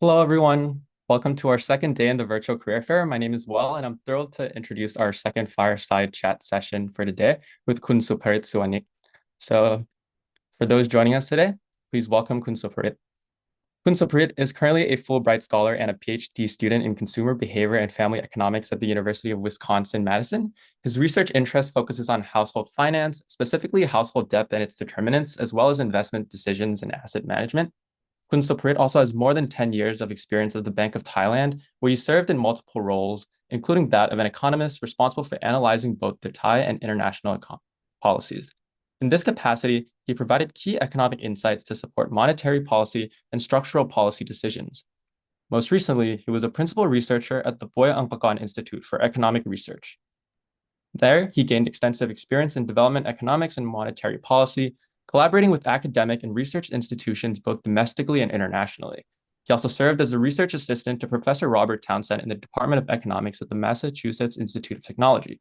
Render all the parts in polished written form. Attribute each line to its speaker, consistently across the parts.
Speaker 1: Hello, everyone. Welcome to our second day in the virtual career fair. My name is Well, and I'm thrilled to introduce our second Fireside Chat session for today with Kun Supit. So for those joining us today, please welcome Kun Supit. Kun Supit is currently a Fulbright Scholar and a PhD student in consumer behavior and family economics at the University of Wisconsin-Madison. His research interest focuses on household finance, specifically household debt and its determinants, as well as investment decisions and asset management. Kun Supit also has more than 10 years of experience at the Bank of Thailand, where he served in multiple roles, including that of an economist responsible for analyzing both the Thai and international policies. In this capacity, he provided key economic insights to support monetary policy and structural policy decisions. Most recently, he was a principal researcher at the Boya Angpakorn Institute for Economic Research. There, he gained extensive experience in development economics and monetary policy, collaborating with academic and research institutions both domestically and internationally. He also served as a research assistant to Professor Robert Townsend in the Department of Economics at the Massachusetts Institute of Technology.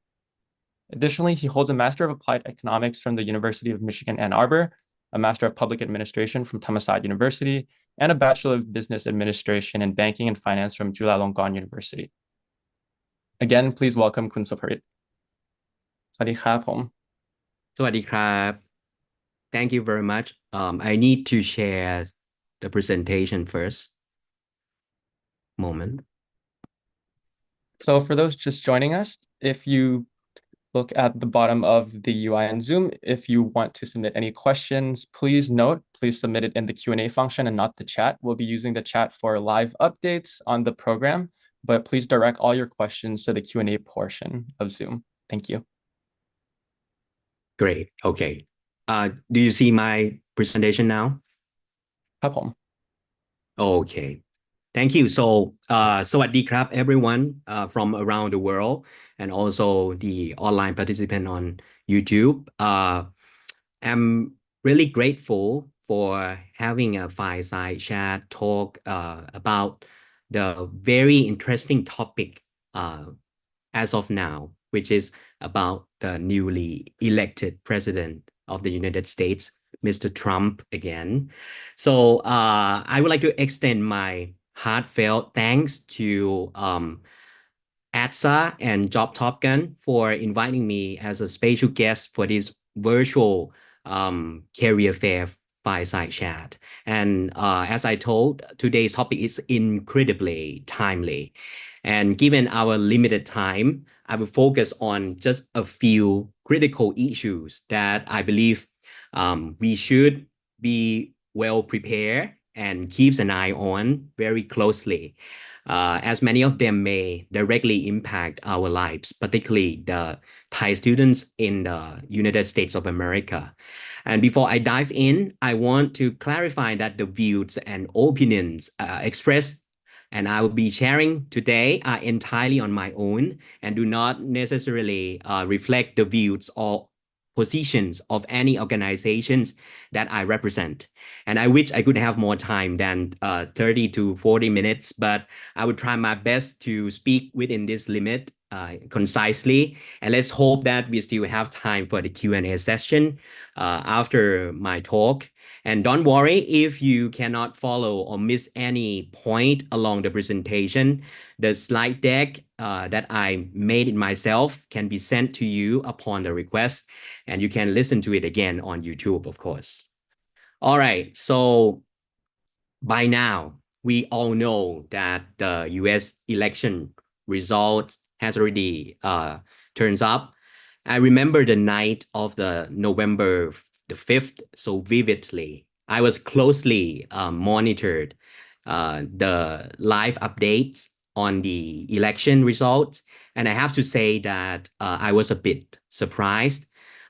Speaker 1: Additionally, he holds a Master of Applied Economics from the University of Michigan Ann Arbor, a Master of Public Administration from Thammasat University, and a Bachelor of Business Administration in Banking and Finance from Chulalongkorn University. Again, please welcome Kun Supit. สวัสดีครับผม
Speaker 2: สวัสดีครับ Thank you very much. I need to share the presentation first. Moment.
Speaker 1: So for those just joining us, if you look at the bottom of the UI in Zoom, if you want to submit any questions, please submit it in the Q&A function and not the chat. We'll be using the chat for live updates on the program, but please direct all your questions to the Q&A portion of Zoom. Thank you.
Speaker 2: Great. Okay. Do you see my presentation now?
Speaker 1: ครับผม
Speaker 2: Okay. Thank you. So, สวัสดีครับ everyone from around the world and also the online participant on YouTube. I'm really grateful for having a fireside chat talk about the very interesting topic as of now, which is about the newly elected president of the United States, Mr. Trump again. So I would like to extend my heartfelt thanks to ATSA and Job Top Gun for inviting me as a special guest for this virtual career fair fireside chat. And as I told, today's topic is incredibly timely. And given our limited time, I will focus on just a few critical issues that I believe we should be well prepared and keeps an eye on very closely, as many of them may directly impact our lives, particularly the Thai students in the United States of America. And before I dive in, I want to clarify that the views and opinions expressed and I will be sharing today are entirely on my own and do not necessarily reflect the views or positions of any organizations that I represent. And I wish I could have more time than 30 to 40 minutes, but I would try my best to speak within this limit concisely. And let's hope that we still have time for the Q&A session after my talk. And don't worry if you cannot follow or miss any point along the presentation. The slide deck that I made it myself can be sent to you upon the request, and you can listen to it again on YouTube, of course. All right, so by now, we all know that the US election result has already turns up. I remember the night of the November the 5th so vividly. I was closely monitored the live updates on the election results. And I have to say that I was a bit surprised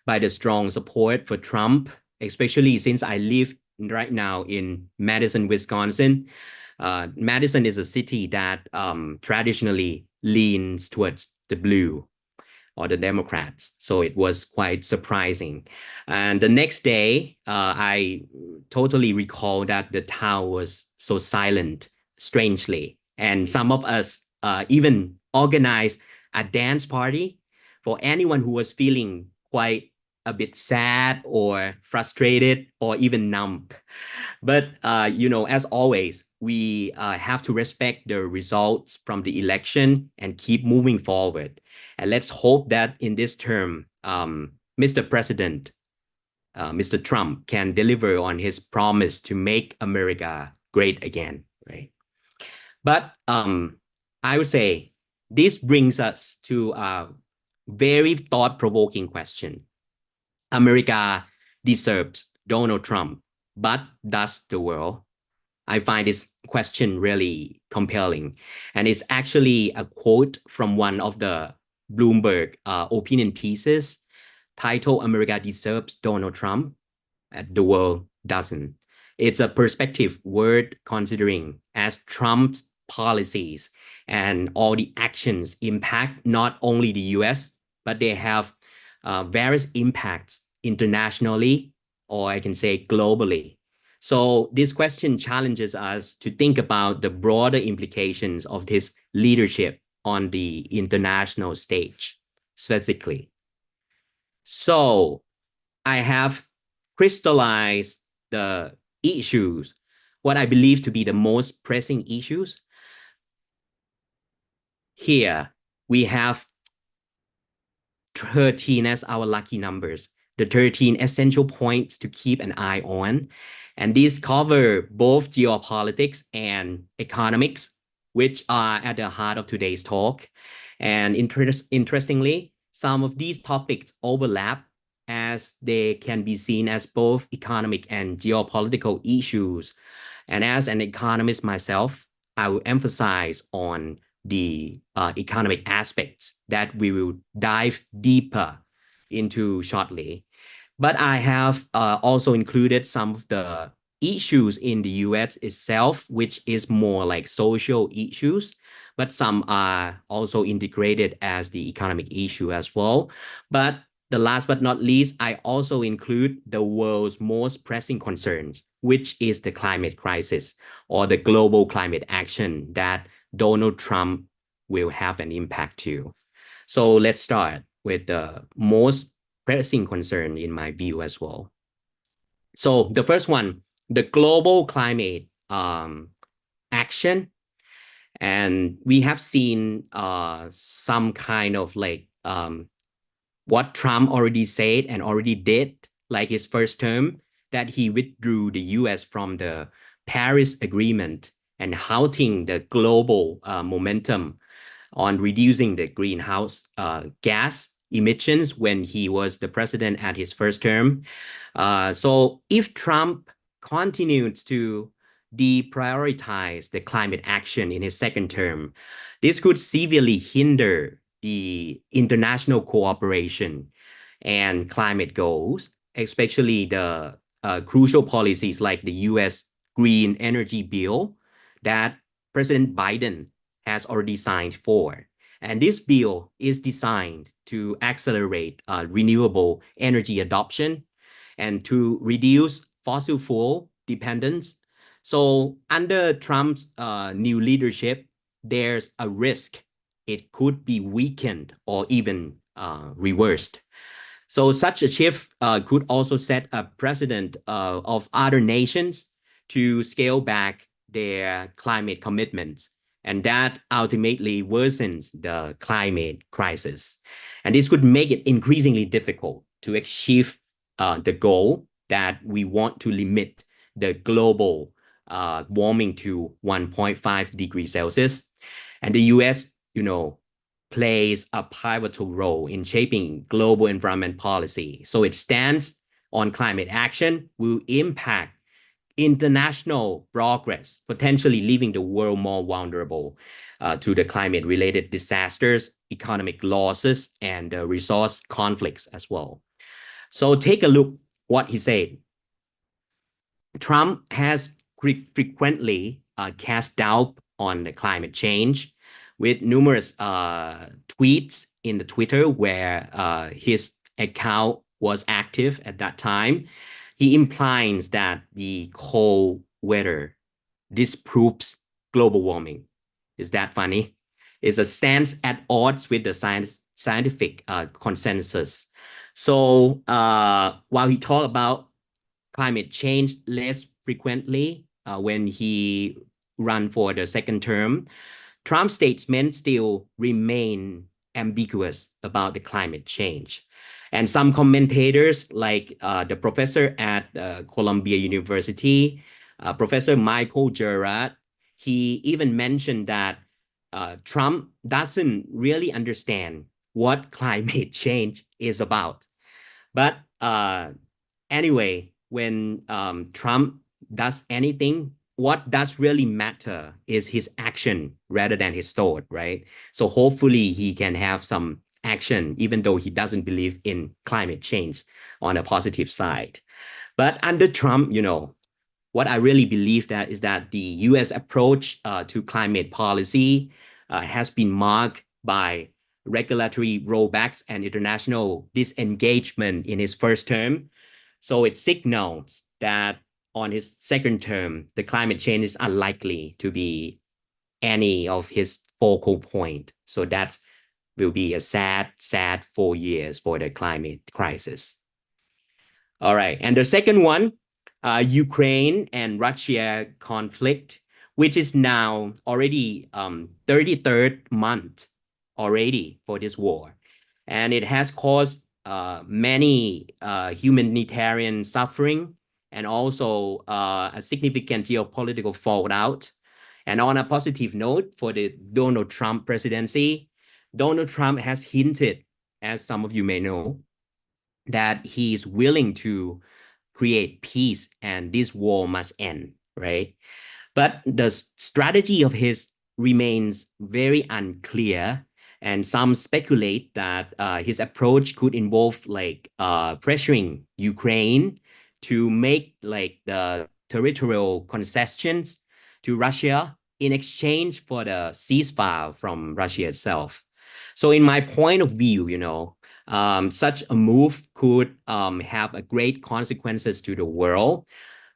Speaker 2: by the strong support for Trump, especially since I live right now in Madison, Wisconsin. Madison is a city that traditionally leans towards the blue or the Democrats. So it was quite surprising. And the next day, I totally recall that the town was so silent, strangely. And some of us even organized a dance party for anyone who was feeling quite a bit sad or frustrated or even numb. But, as always, we have to respect the results from the election and keep moving forward. And let's hope that in this term, Mr. President, Mr. Trump can deliver on his promise to make America great again, right? But I would say this brings us to a very thought-provoking question. America deserves Donald Trump, but does the world? I find this question really compelling. And it's actually a quote from one of the Bloomberg opinion pieces titled America Deserves Donald Trump, the world doesn't. It's a perspective worth considering as Trump's policies and all the actions impact not only the US, but they have various impacts internationally, or I can say globally. So this question challenges us to think about the broader implications of his leadership on the international stage, specifically. So I have crystallized the issues, what I believe to be the most pressing issues. Here we have 13 as our lucky numbers, the 13 essential points to keep an eye on. And these cover both geopolitics and economics, which are at the heart of today's talk. And interestingly, some of these topics overlap as they can be seen as both economic and geopolitical issues. And as an economist myself, I will emphasize on the economic aspects that we will dive deeper into shortly. But I have also included some of the issues in the US itself, which is more like social issues, but some are also integrated as the economic issue as well. But the last but not least, I also include the world's most pressing concerns, which is the climate crisis or the global climate action that Donald Trump will have an impact to. So let's start with the most pressing concern in my view as well. So the first one, the global climate action. And we have seen some kind of like what Trump already said and already did, like his first term, that he withdrew the US from the Paris Agreement and halting the global momentum on reducing the greenhouse gas emissions when he was the president at his first term. So if Trump continues to deprioritize the climate action in his second term, this could severely hinder the international cooperation and climate goals, especially the crucial policies like the US Green Energy Bill that President Biden has already signed for. And this bill is designed to accelerate renewable energy adoption and to reduce fossil fuel dependence. So under Trump's new leadership, there's a risk it could be weakened or even reversed. So such a shift could also set a precedent of other nations to scale back their climate commitments. And that ultimately worsens the climate crisis. And this could make it increasingly difficult to achieve the goal that we want to limit the global warming to 1.5 degrees Celsius. And the US, plays a pivotal role in shaping global environment policy. So its stance on climate action will impact international progress, potentially leaving the world more vulnerable to the climate-related disasters, economic losses, and resource conflicts as well. So take a look what he said. Trump has frequently cast doubt on the climate change with numerous tweets in the Twitter where his account was active at that time. He implies that the cold weather disproves global warming. Is that funny? It's a stance at odds with the scientific consensus. So while he talked about climate change less frequently when he ran for the second term, Trump's statements still remain ambiguous about the climate change. And some commentators, like the professor at Columbia University, Professor Michael Gerard, he even mentioned that Trump doesn't really understand what climate change is about. But anyway, when Trump does anything, what does really matter is his action rather than his thought, right? So hopefully he can have some action, even though he doesn't believe in climate change on a positive side. But under Trump, what I really believe that is that the U.S. approach to climate policy has been marked by regulatory rollbacks and international disengagement in his first term. So it signals that on his second term, the climate change is unlikely to be any of his focal point. So that will be a sad 4 years for the climate crisis. All right. And the second one, Ukraine and Russia conflict, which is now already 33rd month already for this war. And it has caused many humanitarian suffering and also a significant geopolitical fallout. And on a positive note, for the Donald Trump presidency, Donald Trump has hinted, as some of you may know, that he is willing to create peace and this war must end, right? But the strategy of his remains very unclear, and some speculate that his approach could involve pressuring Ukraine to make the territorial concessions to Russia in exchange for the ceasefire from Russia itself. So in my point of view, such a move could have a great consequences to the world.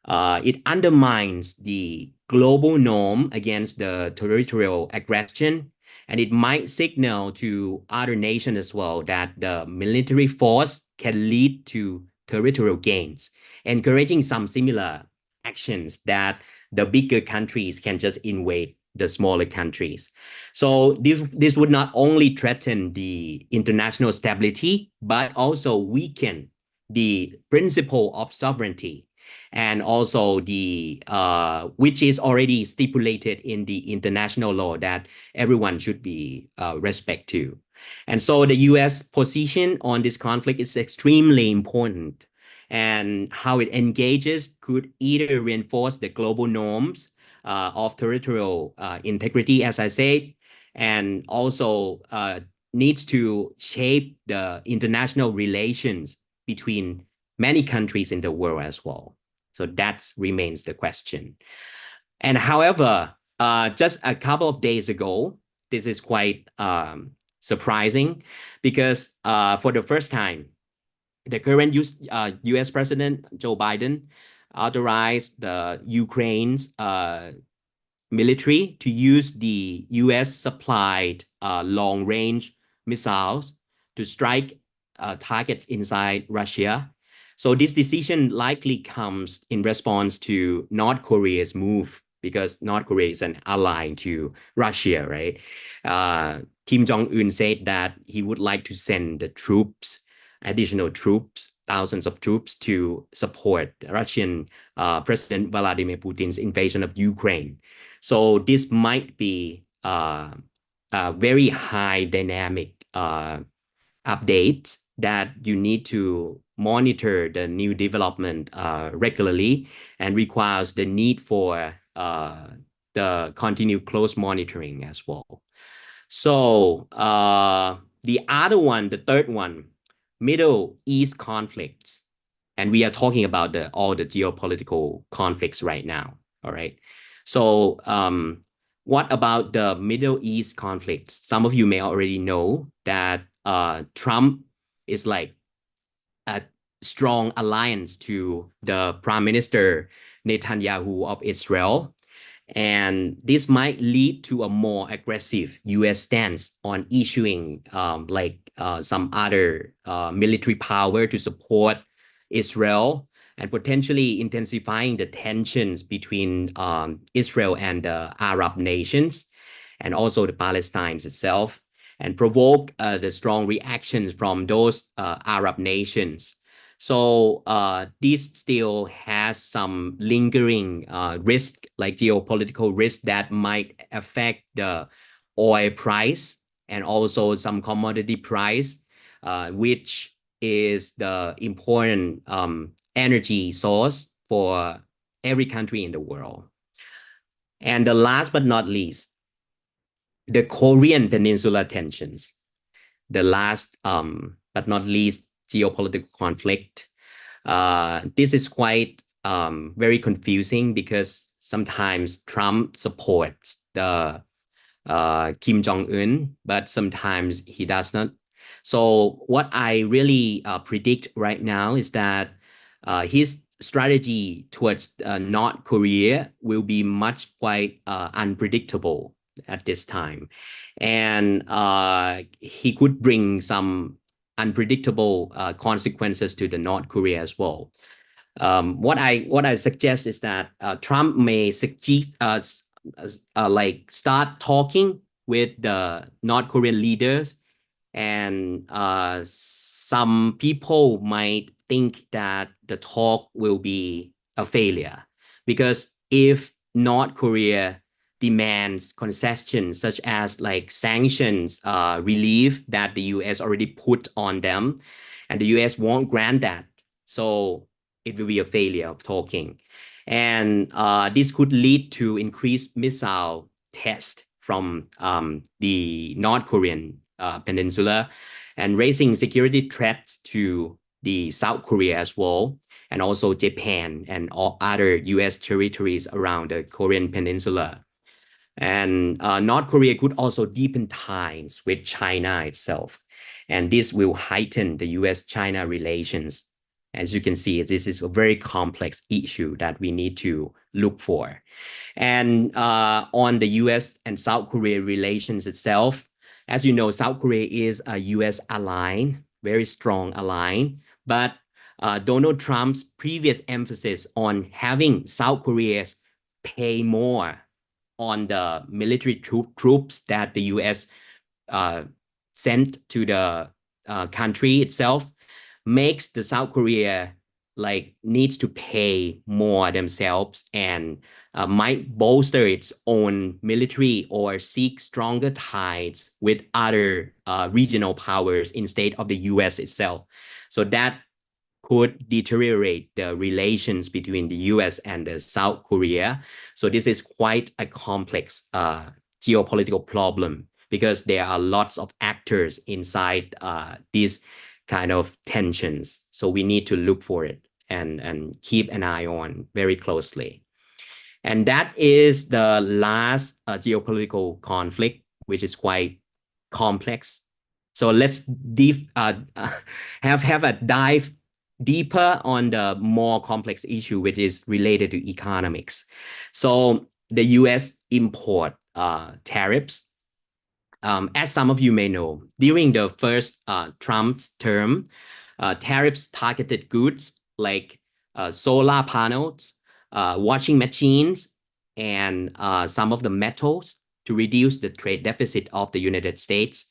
Speaker 2: It undermines the global norm against the territorial aggression, and it might signal to other nations as well that the military force can lead to territorial gains, encouraging some similar actions that the bigger countries can just invade the smaller countries. So this would not only threaten the international stability, but also weaken the principle of sovereignty, and also the which is already stipulated in the international law that everyone should be respect to. And so the U.S. position on this conflict is extremely important, and how it engages could either reinforce the global norms of territorial integrity, as I said, and also needs to shape the international relations between many countries in the world as well. So that remains the question. And however, just a couple of days ago, this is quite surprising because for the first time, the current U.S. President Joe Biden authorized the Ukraine's military to use the U.S. supplied long-range missiles to strike targets inside Russia. So this decision likely comes in response to North Korea's move, because North Korea is an ally to Russia, right? Kim Jong-un said that he would like to send the troops, additional troops, thousands of troops to support Russian President Vladimir Putin's invasion of Ukraine. So this might be a very high dynamic updates that you need to monitor the new development regularly, and requires the need for the continued close monitoring as well. So the other one, the third one, Middle East conflicts. And we are talking about all the geopolitical conflicts right now, all right? So what about the Middle East conflicts? Some of you may already know that Trump is like a strong alliance to the Prime Minister Netanyahu of Israel. And this might lead to a more aggressive U.S. stance on issuing some other military power to support Israel and potentially intensifying the tensions between Israel and the Arab nations and also the Palestine itself, and provoke the strong reactions from those Arab nations. So this still has some lingering risk, like geopolitical risk that might affect the oil price and also some commodity price, which is the important energy source for every country in the world. And the last but not least, the Korean Peninsula tensions, the last but not least geopolitical conflict. This is quite very confusing because sometimes Trump supports the Kim Jong-un, but sometimes he does not. So what I really predict right now is that his strategy towards North Korea will be much quite unpredictable at this time. And he could bring some unpredictable consequences to the North Korea as well. What I suggest is that Trump may suggest start talking with the North Korean leaders, and some people might think that the talk will be a failure, because if North Korea demands concessions such as like sanctions relief that the US already put on them, and the US won't grant that, so it will be a failure of talking. And this could lead to increased missile tests from the North Korean peninsula, and raising security threats to the South Korea as well, and also Japan and all other US territories around the Korean peninsula. And North Korea could also deepen ties with China itself. And this will heighten the US-China relations. As you can see, this is a very complex issue that we need to look for. And on the US and South Korea relations itself, as you know, South Korea is a US ally, very strong ally, but Donald Trump's previous emphasis on having South Korea pay more on the military troops that the US sent to the country itself makes the South Korea needs to pay more themselves, and might bolster its own military or seek stronger ties with other regional powers instead of the US itself. So that could deteriorate the relations between the US and the South Korea. So this is quite a complex geopolitical problem, because there are lots of actors inside these kind of tensions. So we need to look for it and keep an eye on very closely. And that is the last geopolitical conflict, which is quite complex. So let's have a dive deeper on the more complex issue, which is related to economics. So the US import tariffs, as some of you may know, during the first Trump's term, tariffs targeted goods like solar panels, washing machines, and some of the metals to reduce the trade deficit of the United States.